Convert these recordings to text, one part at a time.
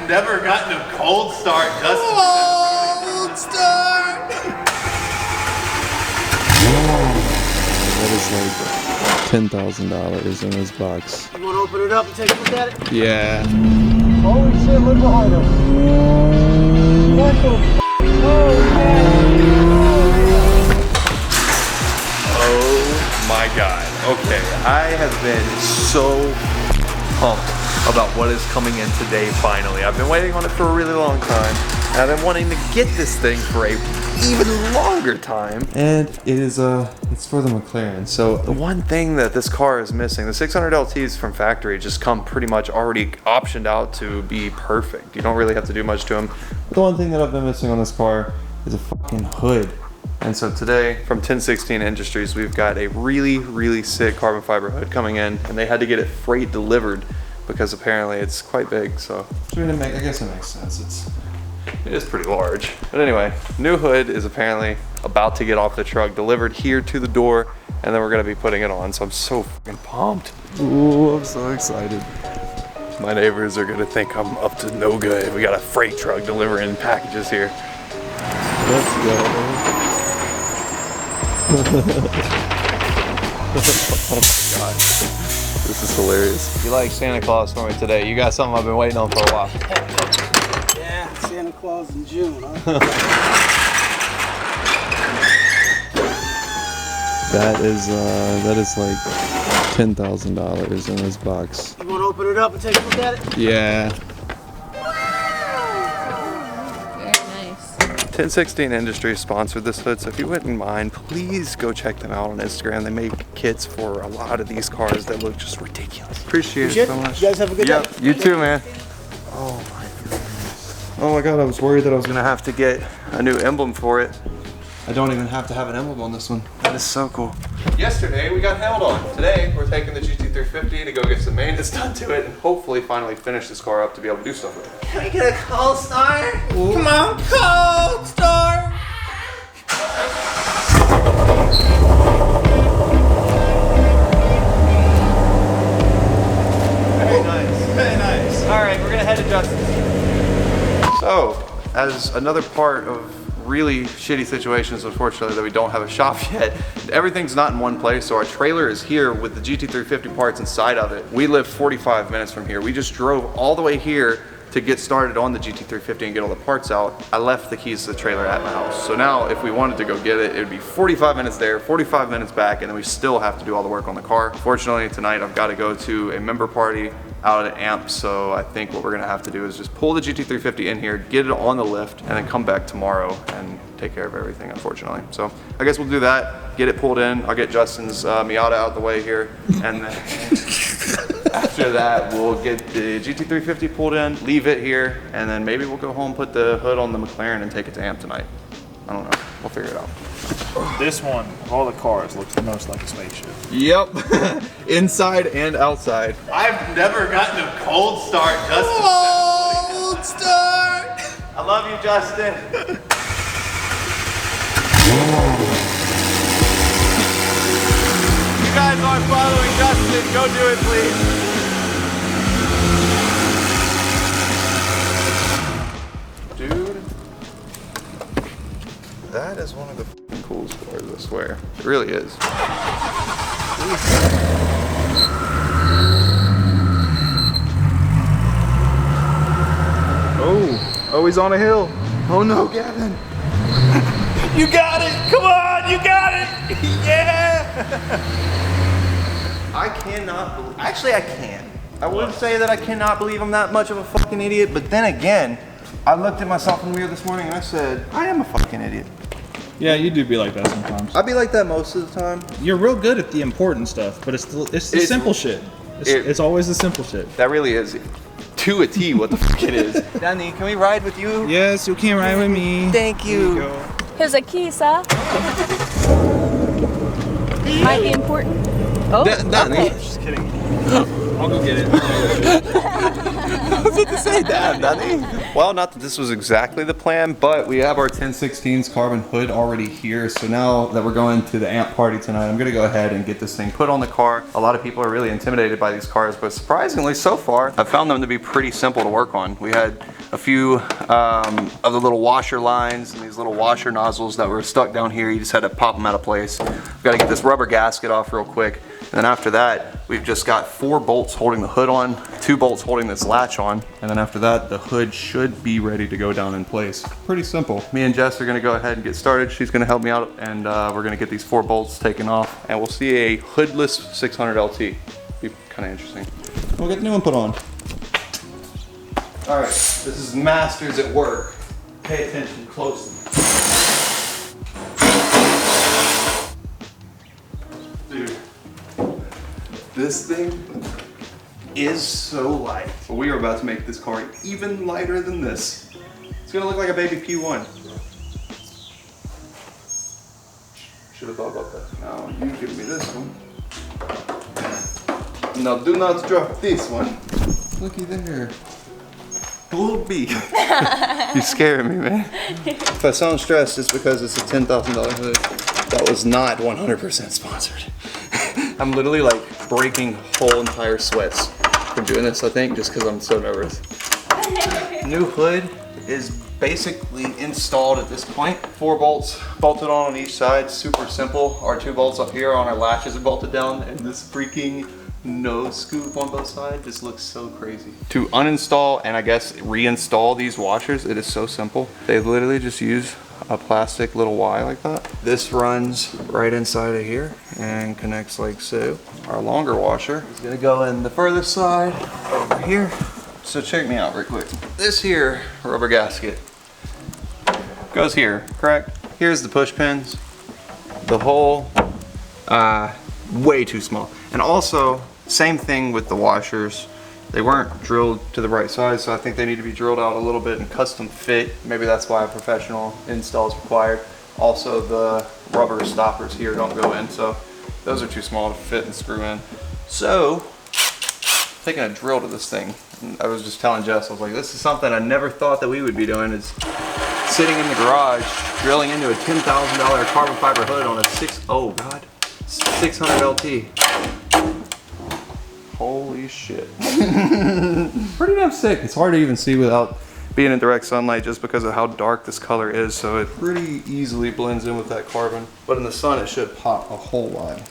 never gotten a cold start. Cold start! That is like $10,000 in this box. You want to open it up and take a look at it? Yeah. Holy shit, look behind us. What the f***? Oh my God. Okay, I have been so pumped about what is coming in today finally. I've been waiting on it for a really long time. And I've been wanting to get this thing for a even longer time. And it is it's for the McLaren. So the one thing that this car is missing, the 600 LTs from factory just come pretty much already optioned out to be perfect. You don't really have to do much to them. But the one thing that I've been missing on this car is a fucking hood. And so today from 1016 Industries, we've got a really sick carbon fiber hood coming in, and they had to get it freight delivered because apparently it's quite big. So I guess it makes sense. It is pretty large. But anyway, new hood is apparently about to get off the truck, delivered here to the door, and then we're gonna be putting it on. So I'm so fucking pumped. Ooh, I'm so excited. My neighbors are gonna think I'm up to no good. We got a freight truck delivering packages here. Let's go. Oh my God. This is hilarious. You like Santa Claus for me today. You got something I've been waiting on for a while. Yeah, Santa Claus in June, huh? That is like $10,000 in this box. You want to open it up and take a look at it? Yeah. 1016 Industries sponsored this hood, so if you wouldn't mind, please go check them out on Instagram. They make kits for a lot of these cars that look just ridiculous. Appreciate it so much. You guys have a good day. You too, man. Oh my goodness. Oh my God, I was worried that I was gonna have to get a new emblem for it. I don't even have to have an emblem on this one. That is so cool. Yesterday we got held on. Today we're taking the GT350 to go get some maintenance done to it and hopefully finally finish this car up to be able to do stuff with it. Can we get a cold start? Ooh. Come on, cold start! Very nice, very nice. All right, we're gonna head to Justin's. So, as another part of really shitty situations, unfortunately, that we don't have a shop yet. Everything's not in one place, so our trailer is here with the GT350 parts inside of it. We live 45 minutes from here. We just drove all the way here to get started on the GT350 and get all the parts out. I left the keys to the trailer at my house. So now if we wanted to go get it, it would be 45 minutes there, 45 minutes back, and then we still have to do all the work on the car. Fortunately, tonight I've got to go to a member party out at AMP, so I think what we're gonna have to do is just pull the GT350 in here, get it on the lift, and then come back tomorrow and take care of everything, unfortunately. So I guess we'll do that, get it pulled in. I'll get Justin's Miata out the way here, and then after that, we'll get the GT350 pulled in, leave it here, and then maybe we'll go home, put the hood on the McLaren, and take it to AMP tonight. I don't know, we'll figure it out. This one, of all the cars, looks the most like a spaceship. Yep, inside and outside. I've never gotten a cold start, Justin. Cold start! I love you, Justin. You guys aren't following Justin, go do it, please. Dude, that is one of the f***ing coolest cars, I swear. It really is. Oh, he's on a hill. Oh no, Gavin. You got it! Come on, you got it! Yeah! I cannot believe, actually I can. I wouldn't say that I cannot believe I'm that much of a fucking idiot, but then again, I looked at myself in the mirror this morning and I said, I am a fucking idiot. Yeah, you do be like that sometimes. I be like that most of the time. You're real good at the important stuff, but it's the simple shit. It's always the simple shit. That really is, to a T, what the fuck it is. Danny, can we ride with you? Yes, you can ride with me. Thank you. Here's a key, sir. Might be important. Oh, Danny. okay. Just kidding. I'll go get it. what to say, damn, Danny. Well, not that this was exactly the plan, but we have our 1016's carbon hood already here. So now that we're going to the amp party tonight, I'm gonna go ahead and get this thing put on the car. A lot of people are really intimidated by these cars, but surprisingly so far, I've found them to be pretty simple to work on. We had a few of the little washer lines and these little washer nozzles that were stuck down here. You just had to pop them out of place. We've got to get this rubber gasket off real quick. And then after that, we've just got 4 bolts holding the hood on, 2 bolts holding this latch on. And then after that, the hood should be ready to go down in place. Pretty simple. Me and Jess are gonna go ahead and get started. She's gonna help me out, and we're gonna get these 4 bolts taken off, and we'll see a hoodless 600 LT. Be kind of interesting. We'll get the new one put on. All right, this is masters at work. Pay attention closely. Dude, this thing is so light. But we are about to make this car even lighter than this. It's gonna look like a baby P1. Should have thought about that. Now you give me this one. Now do not drop this one. Looky there. Little B. You're scaring me, man. If I sound stressed, it's because it's a $10,000 hood that was not 100% sponsored. I'm literally like breaking whole entire sweats from doing this, I think, just because I'm so nervous. New hood is basically installed at this point. 4 bolts bolted on each side, super simple. Our 2 bolts up here on our latches are bolted down, and this freaking nose scoop on both sides just looks so crazy. To uninstall and I guess reinstall these washers, it is so simple. They literally just use a plastic little Y like that. This runs right inside of here and connects like so. Our longer washer is gonna go in the further side over here. So check me out real quick. This here rubber gasket goes here, correct? Here's the push pins. The hole, way too small. And also, same thing with the washers. They weren't drilled to the right size, so I think they need to be drilled out a little bit and custom fit. Maybe that's why a professional install is required. Also, the rubber stoppers here don't go in, so those are too small to fit and screw in. So, taking a drill to this thing. I was just telling Jess, I was like, this is something I never thought that we would be doing, is sitting in the garage, drilling into a $10,000 carbon fiber hood on a 600 LT. Holy shit. Pretty damn sick. It's hard to even see without being in direct sunlight just because of how dark this color is, so it pretty easily blends in with that carbon. But in the sun, it should pop a whole lot.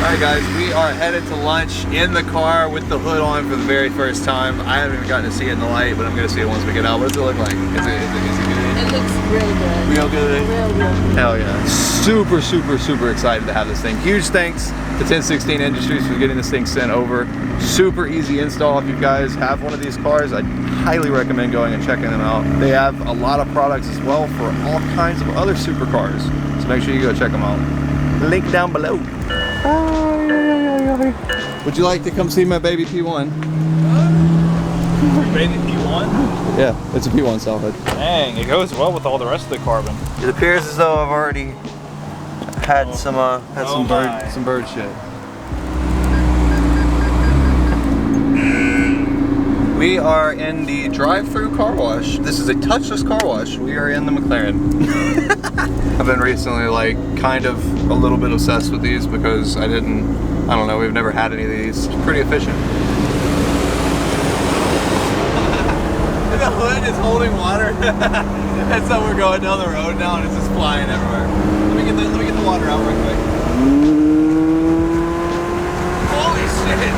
Alright guys, we are headed to lunch in the car with the hood on for the very first time. I haven't even gotten to see it in the light, but I'm going to see it once we get out. What does it look like? Is it good? It looks really good. Real good? Real good. Hell yeah. Super, super, super excited to have this thing. Huge thanks to 1016 Industries for getting this thing sent over. Super easy install. If you guys have one of these cars, I'd highly recommend going and checking them out. They have a lot of products as well for all kinds of other supercars. So make sure you go check them out. Link down below. Would you like to come see my baby P1? Baby P1? Yeah, it's a P1 style hood. Dang, it goes well with all the rest of the carbon. It appears as though I've already had some bird shit. We are in the drive-through car wash. This is a touchless car wash. We are in the McLaren. I've been recently like kind of a little bit obsessed with these because I don't know, we've never had any of these. It's pretty efficient. The hood is holding water. And so we're going down the road now and it's just flying everywhere. Let me get the water out real quick. Holy shit!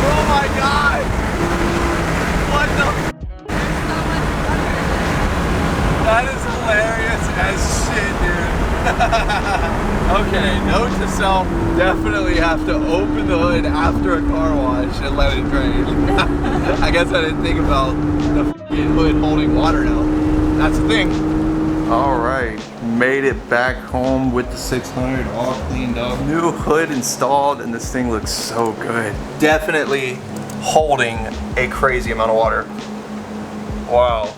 Oh my god! What the? That is hilarious as shit, dude. Okay, note to self, definitely have to open the hood after a car wash and let it drain. I guess I didn't think about the hood holding water now. That's the thing. All right, made it back home with the 600 all cleaned up. New hood installed and this thing looks so good. Definitely holding a crazy amount of water. Wow.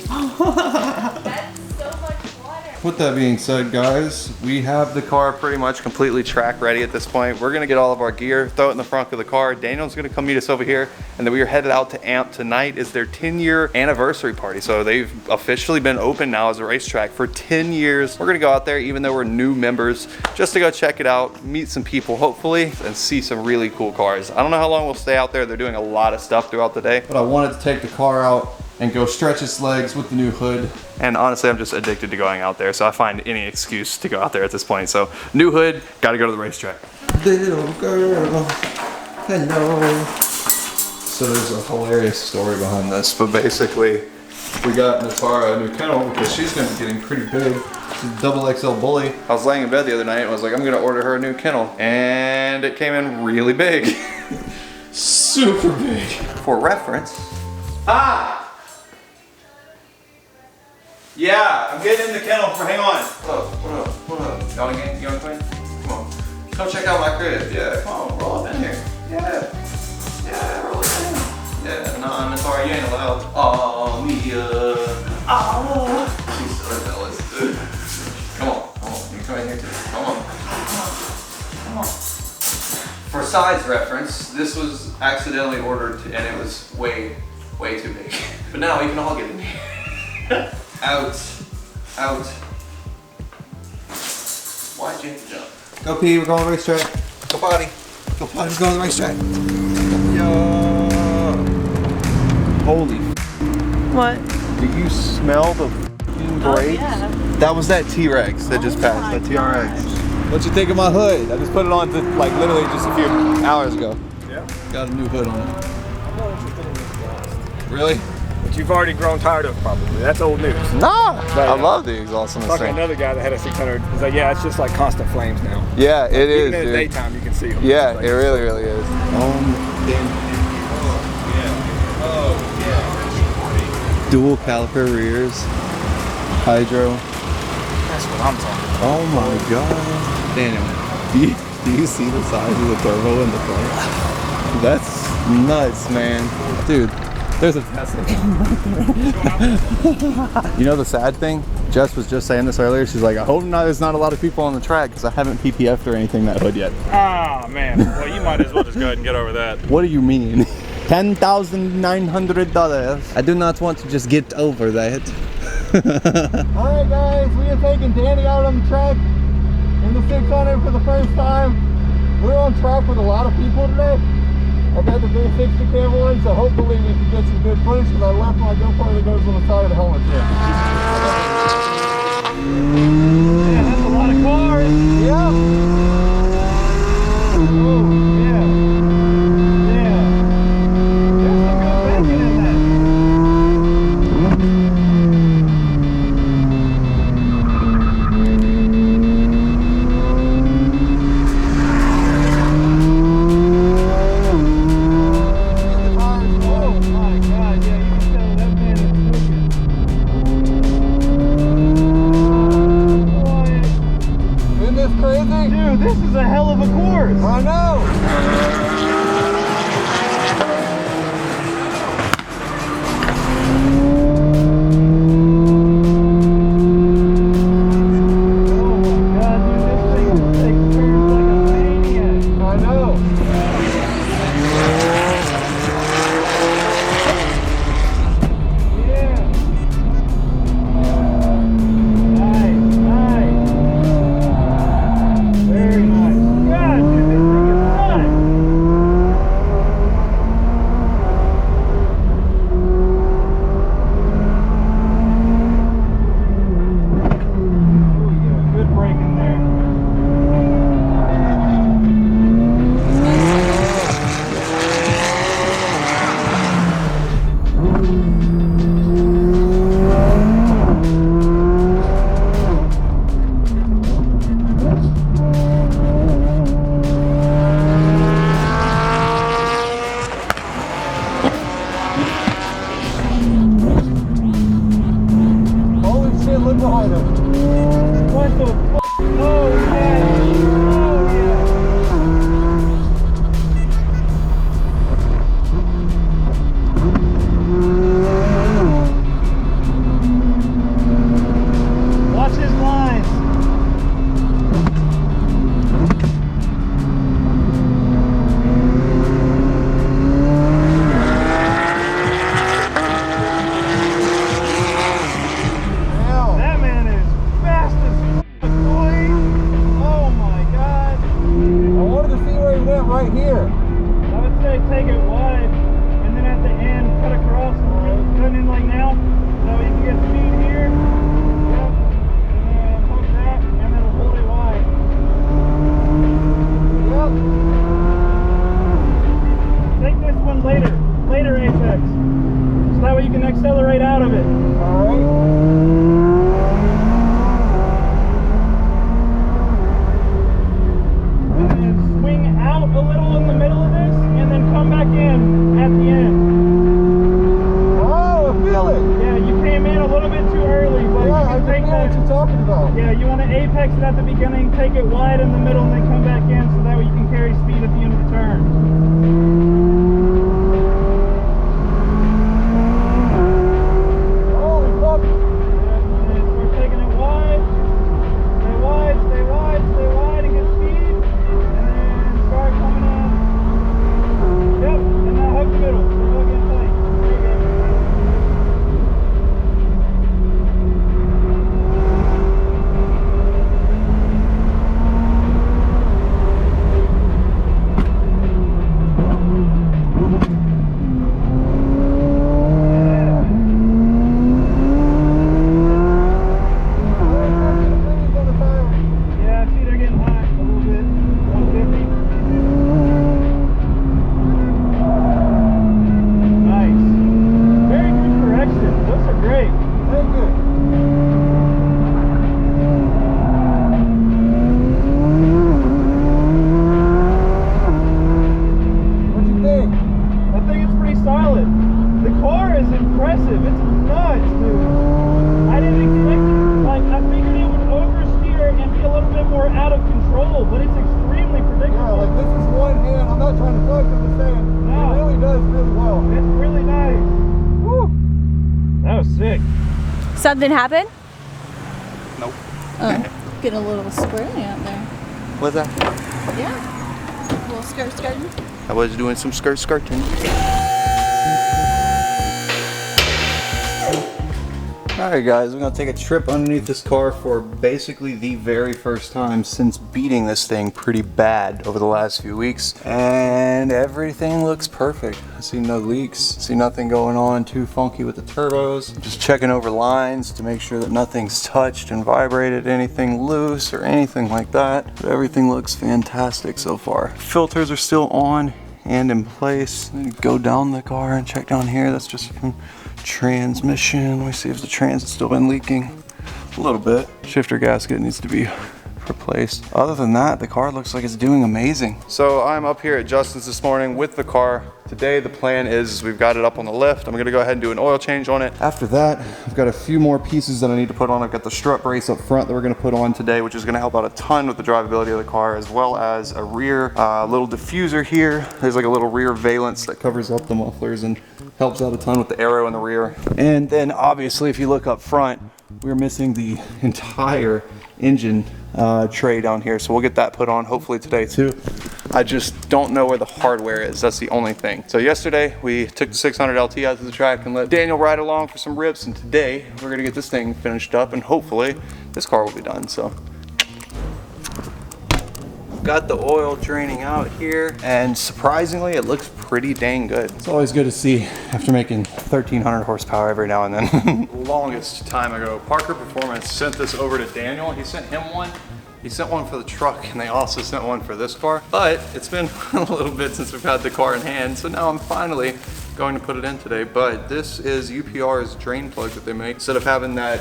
That's so much water. With that being said, guys, we have the car pretty much completely track ready at this point. We're gonna get all of our gear, throw it in the front of the car. Daniel's gonna come meet us over here, and then we are headed out to AMP. Tonight is their 10-year anniversary party. So they've officially been open now as a racetrack for 10 years. We're gonna go out there, even though we're new members, just to go check it out, meet some people, hopefully, and see some really cool cars. I don't know how long we'll stay out there. They're doing a lot of stuff throughout the day, but I wanted to take the car out and go stretch its legs with the new hood. And honestly, I'm just addicted to going out there, so I find any excuse to go out there at this point. So, new hood, gotta go to the racetrack. Little girl, hello. So there's a hilarious story behind this, but basically, we got Natara a new kennel because she's gonna be getting pretty big. She's a double XL bully. I was laying in bed the other night and was like, I'm gonna order her a new kennel. And it came in really big. Super big. For reference. Yeah, I'm getting in the kennel. Hang on. What up? Y'all again? You want to play? Come on. Come check out my crib. Yeah, come on. Roll up in here. Yeah, roll up in. Yeah, nah, Natara, you ain't allowed. Oh, Mia. Oh. She's so jealous. Come on. You can come in here too. Come on. For size reference, this was accidentally ordered and it was way too big. But now we can all get in here. Out. Why'd you have to jump? Go pee, we're going to the racetrack. Go potty, we're going to the racetrack. Yo. Holy. What? Do you smell the brakes? Yeah. That was that T-Rex that just passed, that TRX. What'd you think of my hood? I just put it on to, like, literally just a few hours ago. Yeah. Got a new hood on it. I'm not interested in this exhaust. Really? But you've already grown tired of it, probably. That's old news. Nah, But, I love the exhaust on this Talking to thing. another guy that had a 600, he's like, yeah, it's just like constant flames now. Yeah, it is, Even in the dude. daytime, you can see them. Yeah, It's like- it really is. Dual caliper rears, hydro. That's what I'm talking about. Oh my god. Daniel, Do you see the size of the turbo in the front? that's nuts, man. Dude, there's a Tesla. You know the sad thing? Jess was just saying this earlier. She's like, I hope there's not a lot of people on the track because I haven't PPF'd or anything that hood yet. Ah, man. Well, you might as well just go ahead and get over that. What do you mean? $10,900. I do not want to just get over that. Alright guys, we are taking Danny out on the track in the 600 for the first time. We're on track with a lot of people today. I got the 360 camera on, so hopefully we can get some good footage because I left my GoPro that goes on the side of the helmet there. Yeah, that's a lot of cars. Yeah. Oh, yeah. Yeah. There's some good bacon in that. Oh my God, yeah, you can tell that man is cooking. of it. And then swing out a little in the middle of this, and then come back in at the end. Oh, I feel it. Yeah, you came in a little bit too early, but Yeah, I you can can take feel what the. you're talking about. Yeah, you want to apex it at the beginning, take it wide in the middle, and then come back in, so that way you can carry speed at the end of the turn. Holy fuck. We're taking it wide. Stay wide, stay wide, stay wide, and get speed. And then start coming in. Yep, and now hug the middle. Hug it tight. There you go. Yeah, I see they're getting hot a little bit. 150. Nice. Very good correction. Those are great. Thank you. What you think? I think it's pretty solid. The car is impressive. It's nuts, dude. I didn't expect it. Like, I figured it would oversteer and be a little bit more out of control, but it's extremely Yeah, predictable. like this is one hand. I'm not trying to flex, I'm just saying. No. It really does really well. It's really nice. Woo. That was sick. Something happened? Nope. Oh, getting a little squirrely out there. What's that? Yeah. A little skirting. I was doing some skirting. Alright guys, we're gonna take a trip underneath this car for basically the very first time since beating this thing pretty bad over the last few weeks. And everything looks perfect. I see no leaks, see nothing going on too funky with the turbos. Just checking over lines to make sure that nothing's touched and vibrated, anything loose or anything like that. But everything looks fantastic so far. Filters are still on and in place. Go down the car and check down here. That's just from transmission. Let me see if the trans has still been leaking a little bit. Shifter gasket needs to be replaced. Other than that, the car looks like it's doing amazing. So I'm up here at Justin's this morning with the car. Today the plan is we've got it up on the lift. I'm gonna go ahead and do an oil change on it. After that, I've got a few more pieces that I need to put on. I've got the strut brace up front that we're gonna put on today, which is gonna help out a ton with the drivability of the car, as well as a rear little diffuser here. There's like a little rear valance that covers up the mufflers and helps out a ton with the aero in the rear. And then obviously if you look up front, we're missing the entire engine tray down here, so we'll get that put on hopefully today too. I just don't know where the hardware is. That's the only thing. So yesterday we took the 600 LT out to the track and let Daniel ride along for some rips, and today we're gonna get this thing finished up and hopefully this car will be done. So got the oil draining out here, and surprisingly it looks pretty dang good. It's always good to see after making 1,300 horsepower every now and then. Longest time ago, Parker Performance sent this over to Daniel. He sent him one. He sent one for the truck, and they also sent one for this car. But it's been a little bit since we've had the car in hand, so now I'm finally going to put it in today. But this is UPR's drain plug that they make. Instead of having that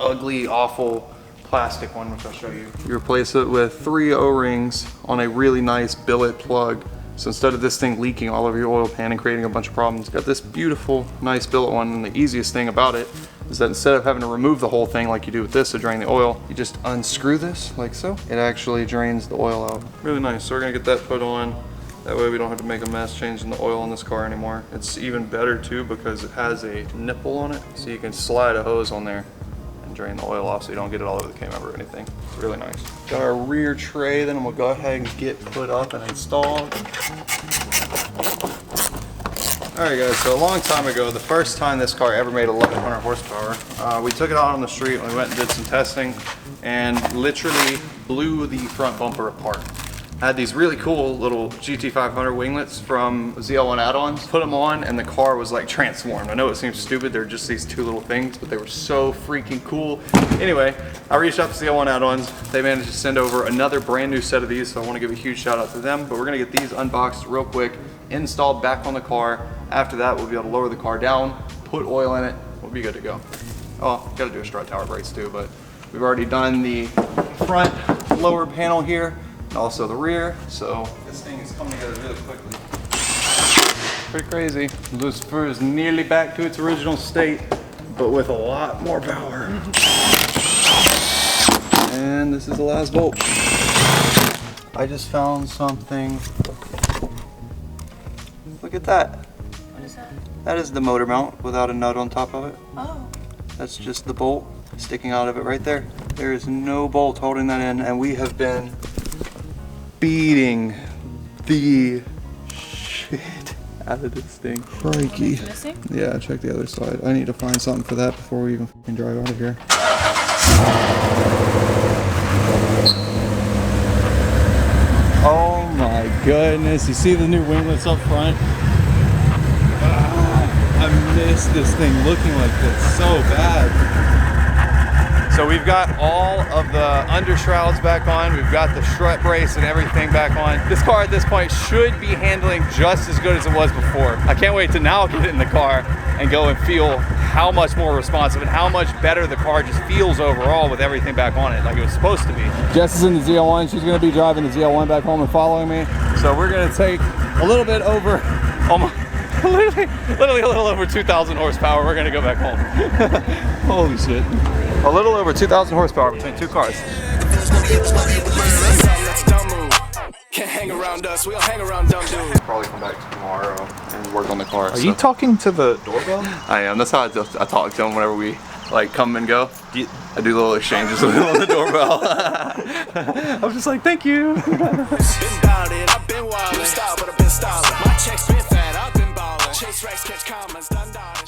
ugly, awful plastic one, which I'll show you, you replace it with 3 O-rings on a really nice billet plug. So instead of this thing leaking all over your oil pan and creating a bunch of problems, got this beautiful, nice billet one. And the easiest thing about it is that instead of having to remove the whole thing like you do with this to drain the oil, you just unscrew this like so. It actually drains the oil out. Really nice. So we're gonna get that put on. That way we don't have to make a mess changing the oil in this car anymore. It's even better too because it has a nipple on it, so you can slide a hose on there and drain the oil off so you don't get it all over the cam or anything. It's really nice. Got our rear tray, then we'll go ahead and get put up and installed. Alright guys, so a long time ago, the first time this car ever made 1,100 horsepower, we took it out on the street and we went and did some testing and literally blew the front bumper apart. Had these really cool little GT500 winglets from ZL1 add-ons, put them on and the car was like transformed. I know it seems stupid, they're just these 2 little things, but they were so freaking cool. Anyway, I reached out to ZL1 add-ons. They managed to send over another brand new set of these, so I want to give a huge shout out to them. But we're gonna get these unboxed real quick, installed back on the car. After that, we'll be able to lower the car down, put oil in it, we'll we'll be good to go. Oh, gotta do a strut tower brakes too, but we've already done the front lower panel here and also the rear, so this thing is coming together really quickly. Pretty crazy. Lucifer is nearly back to its original state, but with a lot more power. And this is the last bolt. I just found something. Look at that. What is that? That is the motor mount without a nut on top of it. Oh. That's just the bolt sticking out of it right there. There is no bolt holding that in, and we have been beating the shit out of this thing. Crikey. Missing? Yeah, check the other side. I need to find something for that before we even fucking drive out of here. Oh my goodness. You see the new winglets up front? Ah, I miss this thing looking like this so bad. So we've got all of the undershrouds back on. We've got the strut brace and everything back on. This car at this point should be handling just as good as it was before. I can't wait to now get in the car and go and feel how much more responsive and how much better the car just feels overall with everything back on it like it was supposed to be. Jess is in the ZL1. She's gonna be driving the ZL1 back home and following me. So we're gonna take a little bit over, almost, literally a little over 2,000 horsepower. We're gonna go back home. Holy shit. A little over 2,000 horsepower between two cars. Can't hang around us, we'll hang around dumb dudes. Probably come back tomorrow and work on the car. Are you talking to the doorbell? I am. That's how I talk to him whenever we like come and go. I do little exchanges with him on the doorbell. I'm just like, thank you. Been about it, I've been wild, style, but I've been styling. My checks been fat, I've been ballin'. Chase racks, catch commas, done dodging.